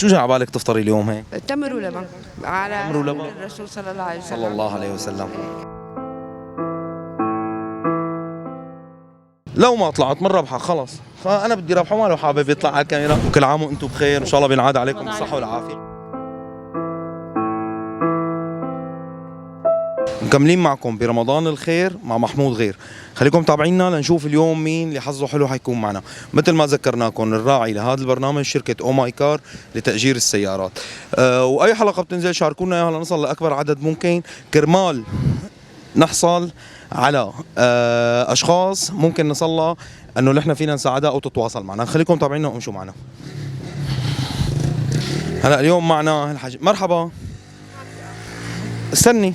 شو جاي على بالك تفطري اليوم هيك؟ تمر ولبن على تمر ولبن؟ الرسول صلى الله عليه وسلم. صلى الله عليه وسلم. لو ما طلعت من ربحك خلص، فانا بدي ربحه ما لو حابب يطلع على الكاميرا. وكل عام وانتم بخير، ان شاء الله بينعاد عليكم الصحه والعافيه. مكملين معكم برمضان الخير مع محمود غير. خليكم متابعينا لنشوف اليوم مين اللي حظه حلو حيكون معنا. مثل ما ذكرناكم الراعي لهذا البرنامج شركة او ماي كار لتأجير السيارات. واي حلقة بتنزل شاركونا اياها لنصل لاكبر عدد ممكن، كرمال نحصل على اشخاص ممكن نصلها انه نحن فينا نساعدها او تتواصل معنا. خليكم متابعينا وامشوا معنا. هلا اليوم معنا مرحبا. استني،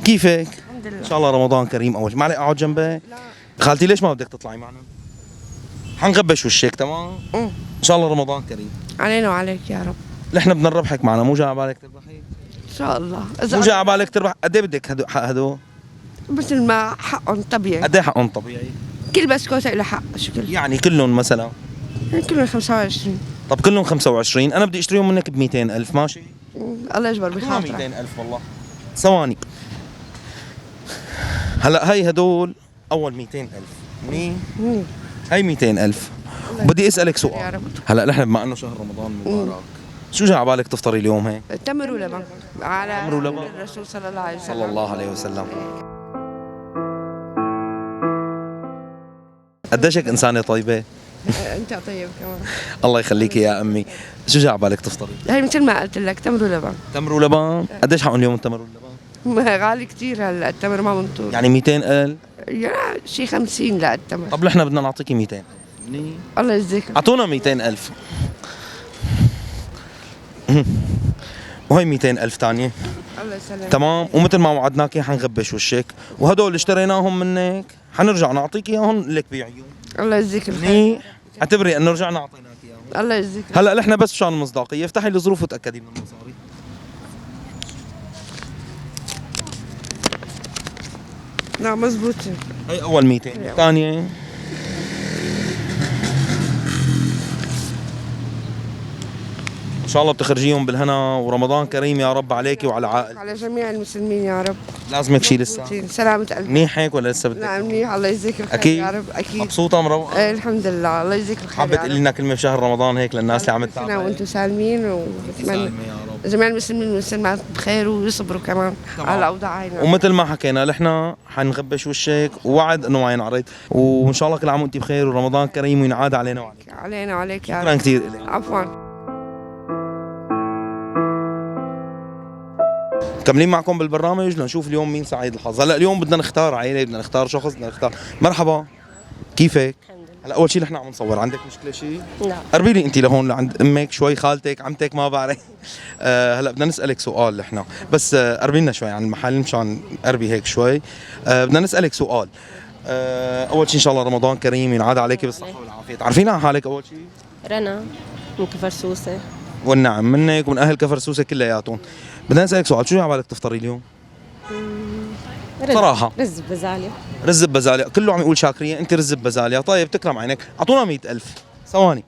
كيفك؟ الحمد لله. ان شاء الله رمضان كريم. اول شيء معلش اقعد جنبي. خالتي ليش ما بدك تطلعي معنا؟ حنغبش وشك. تمام. ان شاء الله رمضان كريم علينا وعليك يا رب. نحن بدنا نربحك معنا. مو جاي على بالك تربحي؟ ان شاء الله. مو جاي على بالك تربح؟ قد ايه بدك حق هدول؟ مثل ما حقهم طبيعي. قد ايه حقهم طبيعي؟ كل بسكوته له حق شكل. يعني كلهم مثلا؟ يعني كلهم 25. طب كلهم 25، انا بدي اشتريهم منك ب 200,000 ماشي؟ الله يجبر ما بخاطرك. 200,000 والله. ثواني. هلا هي هدول اول 200,000. هي 200,000. بدي اسالك يا سؤال. رب. هلا نحن بما انه شهر رمضان مبارك، شو جاي على بالك تفطري اليوم هيك؟ تمر ولبن على تمر ولبن؟ الرسول صلى الله عليه وسلم. صلى الله عليه وسلم. قديش هيك انسانه طيبه. انت طيب كمان. الله يخليكي يا امي. شو جاي على بالك تفطري؟ هي مثل ما قلت لك تمر ولبن. تمر ولبن؟ قديش حقهم اليوم التمر واللبن؟ غالي كثير هلا التمر ما منطور. يعني 200,000؟ يعني شي 50 لا التمر. طب نحن بدنا نعطيكي 200. الله يجزيك. اعطونا 200,000. وهي 200,000 ثانيه. الله يسلمك. تمام. ومثل ما وعدناكي حنغبش وشك، وهدول اللي اشتريناهم منك حنرجع نعطيك اياهم لك بيعيهم. الله يجزيك الخير. منيح. اعتبري انه رجعنا اعطيناك اياهم. الله يجزيك. هلا نحن بس مشان المصداقيه افتحي الظروف وتاكدي من المصاري. لا مزبوط. هي اول 200. الثانيه ان شاء الله بتخرجيهم بالهنا ورمضان كريم يا رب عليكي وعلى عائلتك. على جميع المسلمين يا رب. لازمك شيء لسه؟ مبسوطين. سلامة قلبك. منيح هيك ولا لسه بدك؟ نعم منيح. الله يجزيك الخير اكيد يا رب. اكيد. مبسوطه مروقه؟ ايه الحمد لله. الله يجزيك الخير حابه يا تقولي رب. لنا كلمه بشهر رمضان هيك للناس اللي عم سنة تتابع؟ وانتم سالمين وبتمنى سالمه يا رب. جميع المسلمين والمسلمات بخير ويصبروا كمان تمام. على الاوضاع هاي. ومثل ما حكينا نحن حنغبش وشك ووعد انه ما ينعرض، وان شاء الله كل عام وانت بخير ورمضان كريم وينعاد علينا وعليك. علينا وعليك يا شكرا رب. كثير لك. عفوا. مكملين معكم بالبرنامج لنشوف اليوم مين سعيد الحظ. هلا اليوم بدنا نختار عائله، بدنا نختار شخص، بدنا نختار. مرحبا، كيفك؟ الحمد لله. هلا اول شيء نحن عم نصور، عندك مشكله شيء؟ لا. قربي لي انت لهون لعند امك شوي، خالتك، عمتك، ما بعرف. هلا بدنا نسالك سؤال نحن، بس قربي لنا شوي عن المحل مشان قربي هيك شوي. بدنا نسالك سؤال. اول شيء ان شاء الله رمضان كريم ينعاد عليك بالصحه والعافيه. تعرفين عن حالك اول شيء؟ رنا من كفر سوسة. والنعم منك ومن اهل كفر سوسه كلياتهم. بدنا نسالك سؤال، شو جاي على بالك تفطري اليوم؟ صراحه رز بزالية. رز ببزاليا. كله عم يقول شاكريه، انت رز ببزاليا. طيب تكرم عينك، اعطونا 100,000. ثواني.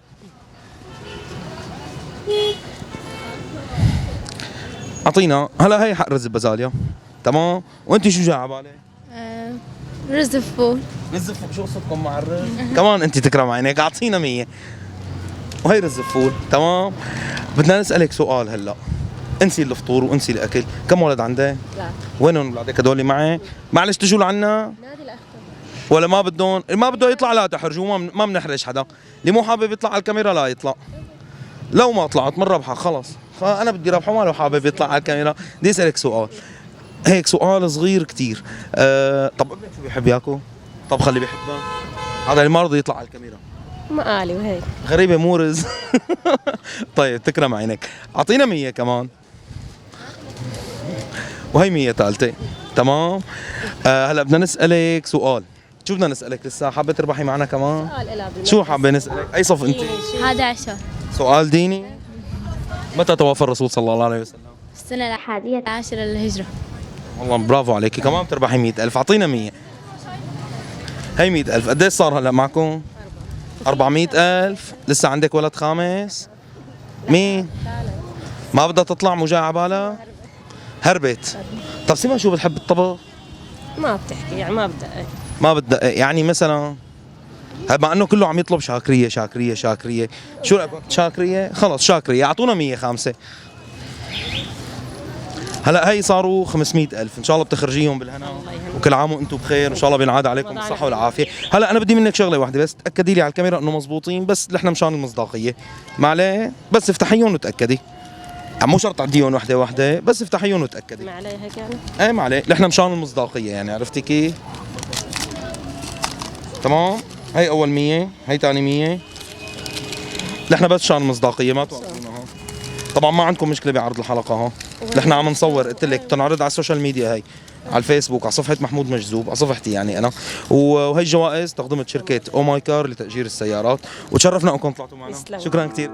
اعطينا. هلا هي حق رز ببزاليا. تمام. وانت شو جاي على بالك؟ رز فول. رز فول. شو قصتكم مع الرز؟ كمان انت تكرم عينك، اعطينا 100. وهي رز فول. تمام. بدنا نسالك سؤال هلا. انسي الفطور وانسي الاكل، كم ولد عندك؟ لا. وينهم اولادك هدول معي؟ معلش تجوا لعنا نادي الأخطر. ولا ما بدهم؟ ما بده يطلع لا تحرجوا، ما بنحرج حدا. اللي مو حابب يطلع على الكاميرا لا يطلع. لو ما طلعت من ربحك خلص، فانا بدي ربحه ما لو حابب يطلع على الكاميرا. بدي اسالك سؤال هيك، سؤال صغير كثير. طب ابنك شو بيحب ياكل؟ طب خلي بيحبها. هذا اللي ما رضي يطلع على الكاميرا. مقالي وهيك. غريبه مو رز. طيب تكرم عينك، اعطينا 100 كمان. وهي 100 ثالثه. تمام. هلا بدنا نسالك سؤال. شو بدنا نسالك لسه؟ حابه تربحي معنا كمان؟ سؤال إلها شو حابه نسالك؟ اي صف انت؟ 11 سؤال ديني. متى توفى الرسول صلى الله عليه وسلم؟ السنة 11 للهجرة. والله برافو عليكي، كمان بتربحي 100,000. اعطينا 100. هي 100,000. قديش صار هلا معكم؟ 400,000. لسه عندك ولد خامس؟ مين؟ ما بدها تطلع مو جاي على بالها؟ هربت. طب سيما شو بتحب الطبخ؟ ما بتحكي يعني ما بدها. ما بدها يعني مثلا مع انه كله عم يطلب شاكريه شاكريه شاكريه، شو رايك شاكريه؟ خلص شاكريه، اعطونا 100 خامسه. هلا هي صاروا 500,000 ان شاء الله بتخرجيهم بالهنا وكل عام وانتم بخير، وان شاء الله بينعاد عليكم الصحه والعافيه. هلا انا بدي منك شغله واحده بس، تاكدي لي على الكاميرا انه مزبوطين، بس نحن مشان المصداقيه ما عليه، بس افتحيهم وتاكدي، مو شرط تعديهم وحده وحده، بس افتحيهم وتاكدي. ما علي هيك يعني. ايه ما عليه، نحن مشان المصداقيه يعني، عرفتي كيف؟ تمام. هي اول 100، هي ثاني 100، نحن بس شان المصداقيه ما توقفونا ها. طبعا ما عندكم مشكله بعرض الحلقه ها، نحن عم نصور قلت لك تنعرض على السوشيال ميديا، هي على الفيسبوك على صفحه محمود مجذوب، على صفحتي يعني انا، وهي الجوائز تقدمت شركه او ماي كار لتاجير السيارات، وتشرفنا انكم طلعتوا معنا. يسلم. شكرا كثير.